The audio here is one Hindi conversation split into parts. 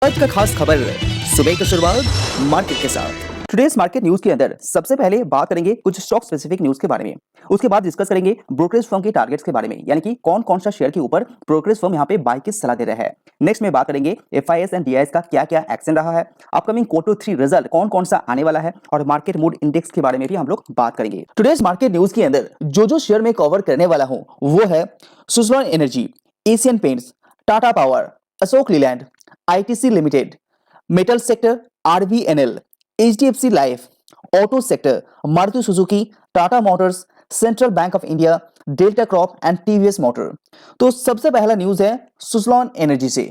आज का खास खबर सुबह की शुरुआत मार्केट के साथ। टुडेस मार्केट न्यूज के अंदर सबसे पहले बात करेंगे कुछ स्टॉक स्पेसिफिक न्यूज के बारे में। उसके बाद डिस्कस करेंगे ब्रोकरेज फर्म के टारगेट्स के बारे में, यानी कि कौन कौन सा शेयर के ऊपर ब्रोकरेज फर्म यहाँ पे बाय की सलाह दे रहा है। नेक्स्ट में बात करेंगे एफआईएस एंड डीआईएस का क्या क्या एक्शन रहा है, अपकमिंग Q3 रिजल्ट कौन कौन सा आने वाला है, और मार्केट मूड इंडेक्स के बारे में भी हम लोग बात करेंगे। टुडेस मार्केट न्यूज के अंदर जो शेयर में कवर करने वाला हूँ वो है Suzlon energy, Asian paints, Tata power, Ashok Leyland, ITC limited, metal sector, RBNL, HDFC life, auto sector, Maruti Suzuki, Tata Motors, central bank of India, delta crop and TVS motor. तो सबसे पहला न्यूज है सुज़लॉन एनर्जी से।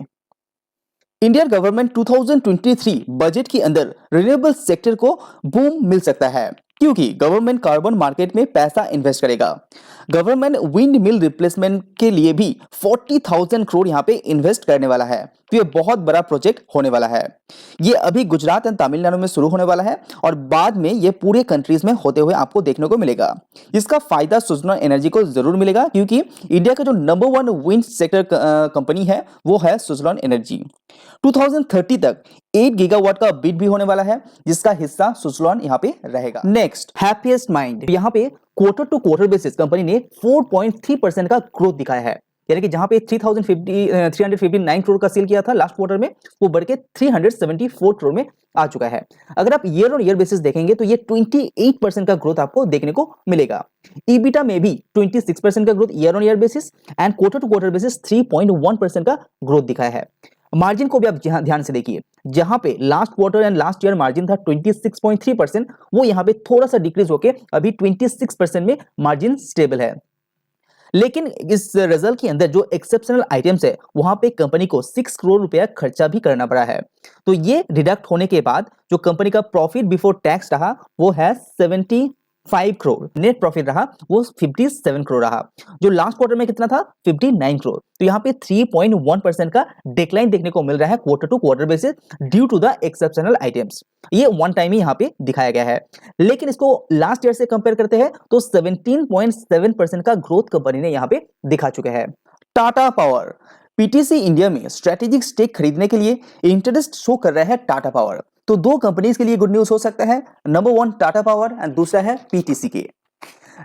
इंडियन गवर्नमेंट 2023 बजट के अंदर रिन्यूएबल सेक्टर को बूम मिल सकता है, क्योंकि गवर्नमेंट कार्बन मार्केट में पैसा इन्वेस्ट करेगा। गवर्नमेंट विंड मिल रिप्लेसमेंट के लिए भी 40,000 करोड़ यहाँ पे इन्वेस्ट करने वाला है। तो ये बहुत बड़ा प्रोजेक्ट होने वाला है। ये अभी गुजरात एंड तमिलनाडु में शुरू होने वाला है और बाद में ये पूरे कंट्रीज में होते हुए आपको देखने को मिलेगा। इसका फायदा सुज़लॉन एनर्जी को जरूर मिलेगा, क्योंकि इंडिया का जो नंबर 1 विंड सेक्टर कंपनी है वो है सुज़लॉन एनर्जी। 2030 तक 8 गीगावाट का बिड भी होने वाला है, जिसका हिस्सा सुज़लॉन यहाँ पे रहेगा। Next, Happiest Mind. यहाँ पे quarter to quarter basis company ने 4.3% का ग्रोथ दिखाया है, यानी कि जहां पे 359 करोड़ का सेल किया था लास्ट क्वार्टर में, वो बढ़ के 374 करोड़ में आ चुका है। अगर आप ईयर ऑन ईयर बेसिस देखेंगे तो ये 28% का ग्रोथ आपको देखने को मिलेगा। ईबिटा में भी 26% का growth year on year basis and quarter to quarter basis 3.1% का ग्रोथ दिखाया है। मार्जिन को भी आप ध्यान से देखिए, जहां पे last quarter and last year margin था 26.3%, वो यहां पे थोड़ा सा डिक्रीज होके अभी 26% में मार्जिन स्टेबल है। लेकिन इस रिजल्ट के अंदर जो एक्सेप्शनल आइटम्स है वहां पे कंपनी को 6 करोड़ रुपया खर्चा भी करना पड़ा है। तो ये डिडक्ट होने के बाद जो कंपनी का प्रॉफिट बिफोर टैक्स रहा वो है 75 करोड़, नेट प्रॉफिट रहा वो 57 करोड़ रहा। जो लास्ट क्वार्टर में कितना था 59 करोड़। तो यहाँ पे 3.1% का डिक्लाइन देखने को मिल रहा है quarter to quarter basis due to the exceptional items. ये वन टाइम ही यहाँ पे दिखाया गया है। लेकिन इसको लास्ट ईयर से कंपेयर करते हैं तो 17.7% का ग्रोथ कंपनी ने यहाँ पे दिखा चुके हैं। टाटा पावर, पीटीसी इंडिया में स्ट्रेटेजिक स्टेक खरीदने के लिए इंटरेस्ट शो कर रहा है टाटा पावर। तो दो कंपनीज के लिए गुड न्यूज हो सकता है, नंबर 1 टाटा पावर एंड दूसरा है पीटीसी के।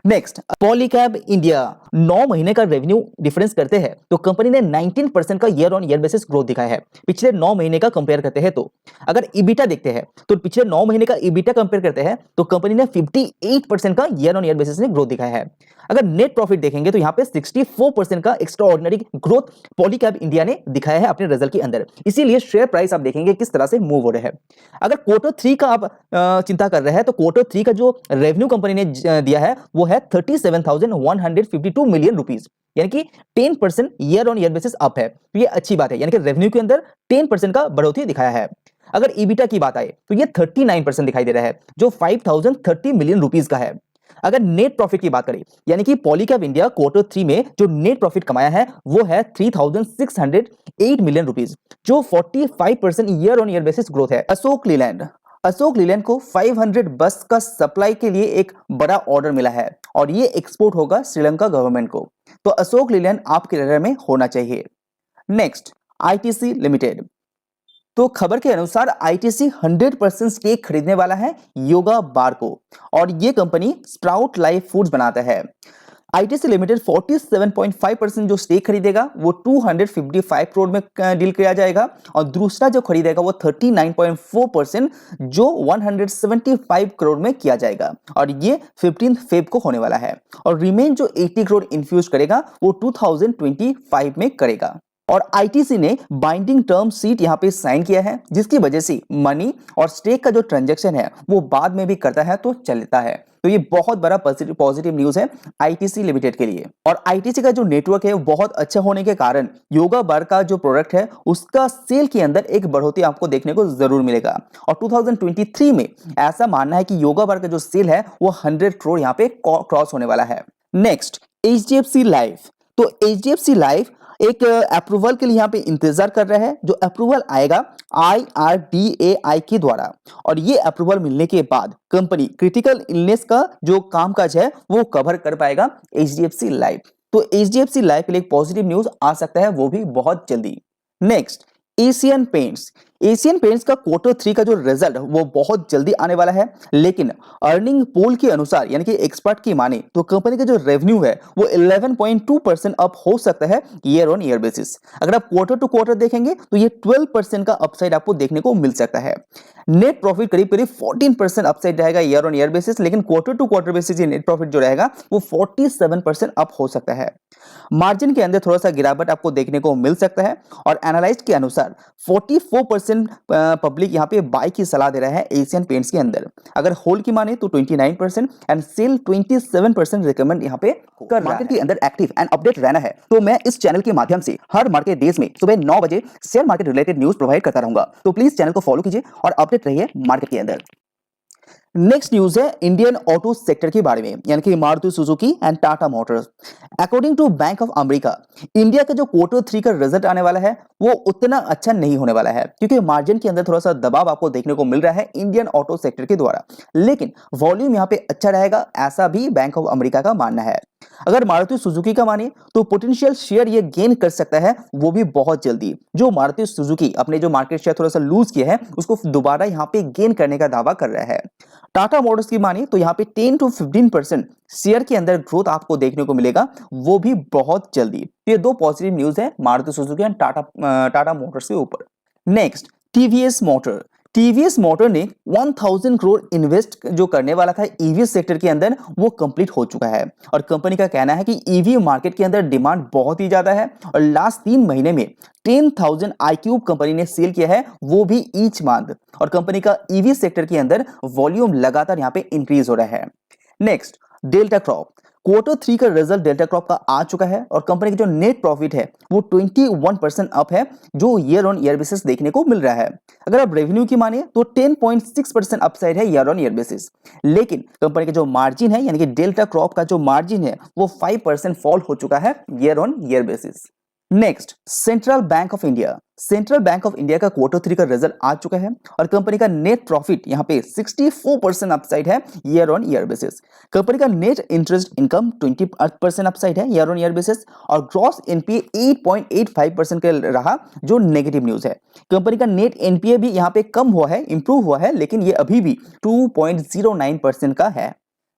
नेक्स्ट, पॉलीकैब इंडिया 9 महीने का रेवेन्यू डिफरेंस करते हैं तो कंपनी ने 19% का year on year basis growth दिखाया है। पिछले 9 महीने का कंपेयर करते हैं तो अगर ईबिटा देखते हैं तो पिछले 9 महीने का ईबिटा कंपेयर करते हैं तो कंपनी ने 58% का ईयर ऑन ईयर बेसिस में ग्रोथ दिखाया है। अगर नेट प्रॉफिट देखेंगे तो यहाँ पे 64% का extra ordinary growth Polycab India ने दिखाया है अपने रिजल्ट के अंदर। इसीलिए शेयर प्राइस आप देखेंगे किस तरह से मूव हो रहे हैं। अगर Q3 का आप चिंता कर रहे हैं तो Q3 का जो रेवेन्यू कंपनी ने दिया है वो है 37,152 मिलियन रुपीस, यानी कि 10% year on year basis up है। तो ये अच्छी बात है, यानी कि रेवेन्यू के अंदर 10% का बढ़ोतरी दिखाया है। अगर ईबिटा की बात आए तो ये 39% दिखाई दे रहा है, जो 5,030 मिलियन रुपीस का है। अगर नेट प्रॉफिट की बात करें, यानी कि पॉलीकैब इंडिया Q3 में जो नेट प्रॉफिट कमाया है वो है 3,608 मिलियन रुपीस, जो 45% year on year basis growth है। अशोक लीलैंड को 500 बस का सप्लाई के लिए एक बड़ा ऑर्डर मिला है और ये एक्सपोर्ट होगा श्रीलंका गवर्नमेंट को। तो अशोक लीलैंड आपके रडार में होना चाहिए। Next, ITC limited. तो खबर के अनुसार आईटीसी 100% स्टेक खरीदने वाला है योगा बार को, और ये कंपनी स्प्राउट लाइफ फूड्स बनाता है। आईटीसी लिमिटेड 47.5% जो स्टेक खरीदेगा वो 255 करोड़ में डील किया जाएगा, और दूसरा जो खरीदेगा वो 39.4% जो 175 करोड़ में किया जाएगा, और ये 15 फेब को होने वाला है। और रिमेन जो 80 करोड़ इन्फ्यूज करेगा वो 2025 में करेगा। और आईटीसी ने बाइंडिंग टर्म शीट यहां पे साइन किया है, जिसकी वजह से मनी और स्टेक का जो ट्रांजैक्शन है वो बाद में भी करता है तो चलता है। तो ये बहुत बड़ा पॉजिटिव न्यूज है आईटीसी लिमिटेड के लिए। और आईटीसी का जो नेटवर्क है वो बहुत अच्छा होने के कारण योगा बार का जो प्रोडक्ट है उसका सेल के अंदर एक बढ़ोतरी आपको देखने को जरूर मिलेगा। और 2023 में ऐसा मानना है कि योगा बार का जो सेल है वो 100 करोड़ यहाँ पे क्रॉस होने वाला है। Next, HDFC life. तो एचडीएफसी लाइफ एक अप्रूवल के लिए यहाँ पे इंतजार कर रहा है, जो अप्रूवल आएगा IRDAI के द्वारा, और ये अप्रूवल मिलने के बाद कंपनी क्रिटिकल इलनेस का जो कामकाज है वो कवर कर पाएगा एचडीएफसी लाइफ। तो एचडीएफसी लाइफ के लिए एक पॉजिटिव न्यूज आ सकता है, वो भी बहुत जल्दी। Next, Asian paints. Asian paints का क्वार्टर 3 का जो रिजल्ट वो बहुत जल्दी आने वाला है, लेकिन अर्निंग पोल के अनुसार यानी कि एक्सपर्ट की माने तो कंपनी का जो रेवेन्यू है वो 11.2% अप हो सकता है ईयर ऑन ईयर बेसिस। अगर आप क्वार्टर टू क्वार्टर देखेंगे तो ये 12% का अपसाइड आपको देखने को मिल सकता है। नेट प्रॉफिट करीब करीब 14% अपसाइड रहेगा ईयर ऑन ईयर बेसिस, लेकिन क्वार्टर टू क्वार्टर बेसिस ये नेट प्रॉफिट जो रहेगा वो 47% अप हो सकता है। मार्जिन के अंदर थोड़ा सा गिरावट आपको देखने को मिल सकता है और एनालिस्ट के अनुसार 44% पब्लिक यहाँ पे बाय की सलाह दे रहा है एशियन पेंट्स के अंदर। अगर होल्ड की माने तो 29% एंड सेल 27% रिकमेंड यहाँ पे कर मार्केट के अंदर एक्टिव एंड अपडेट रहना है तो मैं इस चैनल के माध्यम से हर मार्केट डेज में सुबह 9 बजे share market related news provide करता रहूंगा, तो प्लीज चैनल को फॉलो कीजिए और अपडेट रहिए मार्केट के अंदर। नेक्स्ट न्यूज है इंडियन ऑटो सेक्टर के बारे में, यानी कि Maruti Suzuki and Tata Motors. According to Bank of America, India का जो क्वार्टर 3 का रिजल्ट आने वाला है वो उतना अच्छा नहीं होने वाला है, क्योंकि मार्जिन के अंदर थोड़ा सा दबाव आपको देखने को मिल रहा है इंडियन ऑटो सेक्टर के द्वारा, लेकिन वॉल्यूम यहाँ पे अच्छा रहेगा ऐसा भी बैंक ऑफ अमेरिका का मानना है। अगर मारुति सुजुकी का माने तो पोटेंशियल शेयर ये गेन कर सकता है, वो भी बहुत जल्दी। जो मारुति सुजुकी अपने जो मार्केट शेयर थोड़ा सा लूज किया है उसको दोबारा यहाँ पे गेन करने का दावा कर रहा है। टाटा मोटर्स की माने तो यहाँ पे 10 to 15% शेयर के अंदर ग्रोथ आपको देखने को मिलेगा, वो भी बहुत जल्दी। ये दो पॉजिटिव न्यूज है Maruti Suzuki and Tata Motors के ऊपर। Next, TVS motor. TVS motor ने 1000 करोड़ इन्वेस्ट जो करने वाला था ईवी सेक्टर के अंदर वो कंप्लीट हो चुका है और कंपनी का कहना है कि ईवी मार्केट के अंदर डिमांड बहुत ही ज्यादा है और लास्ट 3 महीने में 10,000 iQube कंपनी ने सेल किया है, वो भी ईच मंथ, और कंपनी का ईवी सेक्टर के अंदर वॉल्यूम लगातार यहाँ पे इंक्रीज हो रहा है। Next, delta crop. क्वार्टर 3 का रिजल्ट डेल्टा क्रॉप का आ चुका है और कंपनी की जो नेट प्रॉफिट है वो 21% अप है, जो ईयर ऑन ईयर बेसिस देखने को मिल रहा है। अगर आप रेवेन्यू की माने तो 10.6% अपसाइड है ईयर ऑन ईयर बेसिस, लेकिन कंपनी का जो मार्जिन है यानी कि डेल्टा क्रॉप का जो मार्जिन है वो 5% फॉल हो चुका है year on year basis. Next, central bank of India. Central bank of India का क्वार्टर 3 का रिजल्ट आ चुका है और कंपनी का नेट प्रॉफिट यहां पे 64% अपसाइड है year on year basis. Company का नेट इंटरेस्ट इनकम 20% अपसाइड है ईयर ऑन ईयर बेसिस और ग्रॉस एनपीए 8.85% का रहा, जो नेगेटिव न्यूज है। कंपनी का नेट एनपीए भी यहां पे कम हुआ है, इंप्रूव हुआ है, लेकिन ये अभी भी 2.09% का है।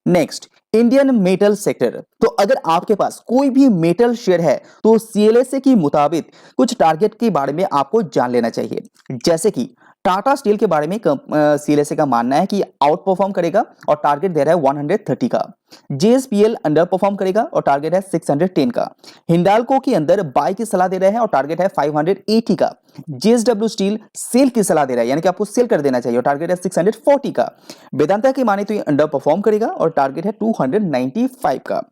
Next, Indian metal sector. तो अगर आपके पास कोई भी मेटल शेयर है तो सीएलएसए की मुताबिक कुछ टारगेट के बारे में आपको जान लेना चाहिए, जैसे कि टाटा स्टील के बारे में सीएलएसए का मानना है कि आउट परफॉर्म करेगा और टारगेट दे रहा है 130 का। जेएसपीएल अंडर परफॉर्म करेगा और टारगेट है 610 का। हिंडाल्को के अंदर बाय की सलाह दे रहे हैं और टारगेट है 580 का। जेएसडब्ल्यू स्टील सेल की सलाह दे रहा है, यानी कि आपको सेल कर देना चाहिए और टारगेट है 640 का। वेदांता की माने तो ये अंडर परफॉर्म करेगा और टारगेट है 295 का।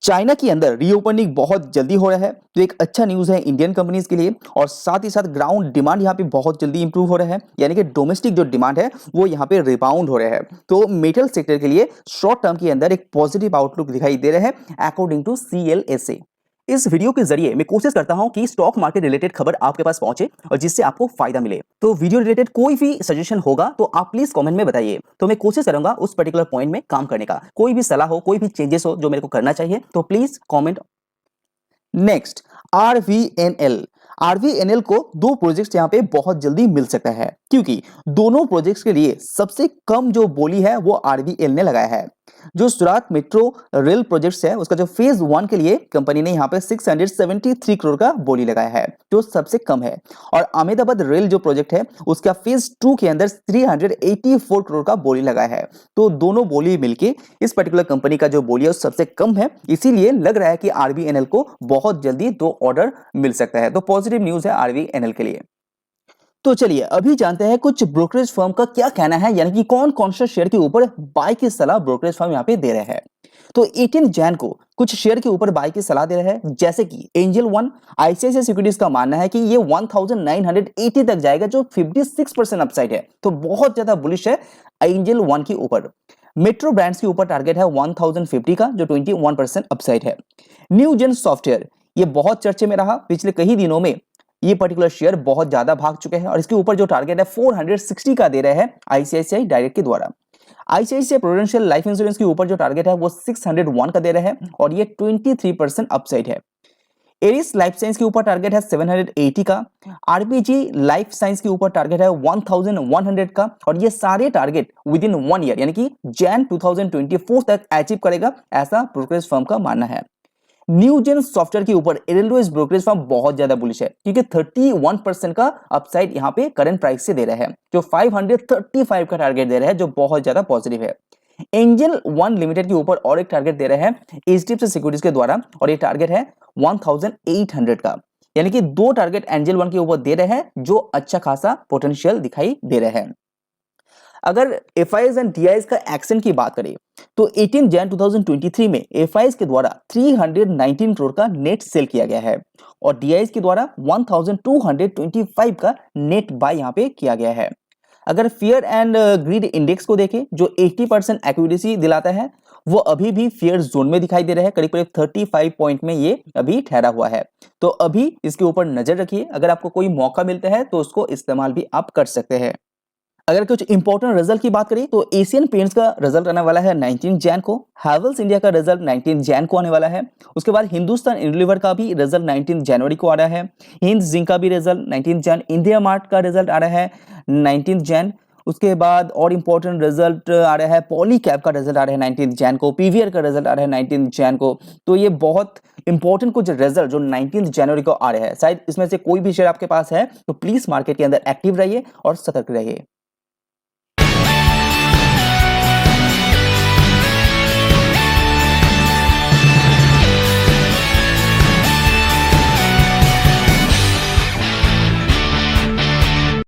चाइना के अंदर रीओपनिंग बहुत जल्दी हो रहा है, तो एक अच्छा न्यूज है इंडियन कंपनीज के लिए, और साथ ही साथ ग्राउंड डिमांड यहाँ पे बहुत जल्दी इंप्रूव हो रहा है, यानी कि डोमेस्टिक जो डिमांड है वो यहाँ पे रिबाउंड हो रहा है। तो मेटल सेक्टर के लिए शॉर्ट टर्म के अंदर एक पॉजिटिव आउटलुक दिखाई दे रहा है अकॉर्डिंग टू सीएलएसए। इस वीडियो के जरिए मैं कोशिश करता हूं कि स्टॉक मार्केट रिलेटेड खबर आपके पास पहुंचे और जिससे आपको फायदा मिले। तो वीडियो रिलेटेड कोई भी सजेशन होगा तो आप प्लीज कमेंट में बताइए, तो मैं कोशिश करूंगा उस पर्टिकुलर पॉइंट में काम करने का। कोई भी सलाह हो, कोई भी चेंजेस हो जो मेरे को करना चाहिए, तो please comment. Next, RVNL. RVNL को दो प्रोजेक्ट्स यहां पे बहुत जल्दी मिल सकता है, क्योंकि दोनों प्रोजेक्ट्स के लिए सबसे कम जो बोली है वो आरवीएल ने लगाया है। जो सुरात मेट्रो रेल प्रोजेक्ट्स है उसका जो फेज 1 के लिए कंपनी ने यहां पे 673 करोड़ का बोली लगाया है, जो सबसे कम है। और अहमदाबाद रेल जो प्रोजेक्ट है उसका फेज 2 के अंदर 384 करोड़ का बोली लगाया है। तो दोनों बोली मिलके इस पर्टिकुलर कंपनी का जो बोली है वो सबसे कम है, इसीलिए लग रहा है कि आरबीएनएल को बहुत जल्दी 2 ऑर्डर मिल सकता है। तो पॉजिटिव न्यूज है आरबीएनएल के लिए। तो चलिए अभी जानते हैं कुछ ब्रोकरेज फर्म का क्या कहना है, यानी कि कौन कौन से शेयर के ऊपर बाय की सलाह ब्रोकरेज फर्म यहाँ पे दे रहे हैं। तो 18 जैन को कुछ शेयर के ऊपर बाय की सलाह दे रहे हैं, जैसे कि एंजल वन। आईसीआईसीआई सिक्योरिटीज का मानना है कि ये 1980 तक जाएगा, जो 56% अपसाइड है, तो बहुत ज्यादा बुलिश है एंजल वन के ऊपर। मेट्रो ब्रांड्स के ऊपर टारगेट है 1050 का, जो 21% अपसाइड है। न्यू जेन सॉफ्टवेयर ये बहुत चर्चे में रहा, पिछले कई दिनों में ये पर्टिकुलर शेयर बहुत ज्यादा भाग चुके हैं और इसके ऊपर जो टारगेट है 460 का दे रहे हैं आईसीआईसीआई डायरेक्ट के द्वारा। आईसीआईसीआई प्रूडेंशियल लाइफ इंश्योरेंस के ऊपर जो टारगेट है वो 601 का दे रहे हैं और ये 23% अपसाइड है। एरिस लाइफ साइंस के ऊपर टारगेट है 780 का, आरपीजी लाइफ साइंस के ऊपर टारगेट है 1100 का, और ये सारे टारगेट विद इन 1 ईयर यानी कि जैन 2024 तक अचीव करेगा, ऐसा ब्रोकरेज फर्म का मानना है। न्यूजेन सॉफ्टवेयर के ऊपर एडेलवेस ब्रोकरेज फर्म बहुत ज्यादा बुलिश है, क्योंकि 31% का अपसाइड यहाँ पे करंट प्राइस से दे रहे हैं, जो 535 का टारगेट दे रहे हैं, जो बहुत ज्यादा पॉजिटिव है। एंजल वन लिमिटेड के ऊपर और एक टारगेट दे रहे हैं एचडीएफसी सिक्योरिटीज के द्वारा, और ये टारगेट है 1800 का, यानी कि 2 टारगेट एंजल वन के ऊपर दे रहे हैं, जो अच्छा खासा पोटेंशियल दिखाई दे रहे हैं। अगर एफआईएस एंड डीआईएस का एक्शन की बात करें तो 18 जैन 2023 में एफआईएस के द्वारा 319 करोड़ का नेट सेल किया गया है, और डीआईएस के द्वारा 1225 का नेट बाय यहां पे किया गया है। अगर फियर एंड ग्रीड इंडेक्स को देखें, जो 80% एक्यूरेसी दिलाता है, वो अभी भी फियर जोन में दिखाई दे रहा है, करीब करीब 35 पॉइंट में ये अभी ठहरा हुआ है। तो अभी इसके ऊपर नजर रखिए, अगर आपको कोई मौका मिलता है तो उसको इस्तेमाल भी आप कर सकते हैं। अगर कुछ इंपॉर्टेंट रिजल्ट की बात करें तो एशियन पेंट्स का रिजल्ट आने वाला है 19 जैन को, हैवेल्स इंडिया का रिजल्ट 19 जैन को आने वाला है। उसके बाद हिंदुस्तान यूनिलीवर का भी रिजल्ट 19 जनवरी को आ रहा है। हिंद जिंक का भी रिजल्ट 19 जैन, इंडिया मार्ट का रिजल्ट आ रहा है 19 जैन। उसके बाद और इंपॉर्टेंट रिजल्ट आ रहा है पॉलीकैब का रिजल्ट आ रहा है 19 जैन को, पीवीआर का रिजल्ट आ रहा है 19 जैन को। तो ये बहुत इंपॉर्टेंट कुछ रिजल्ट जो 19 जनवरी को आ रहे हैं, शायद इसमें से कोई भी शेयर आपके पास है तो प्लीज मार्केट के अंदर एक्टिव रहिए और सतर्क रहिए।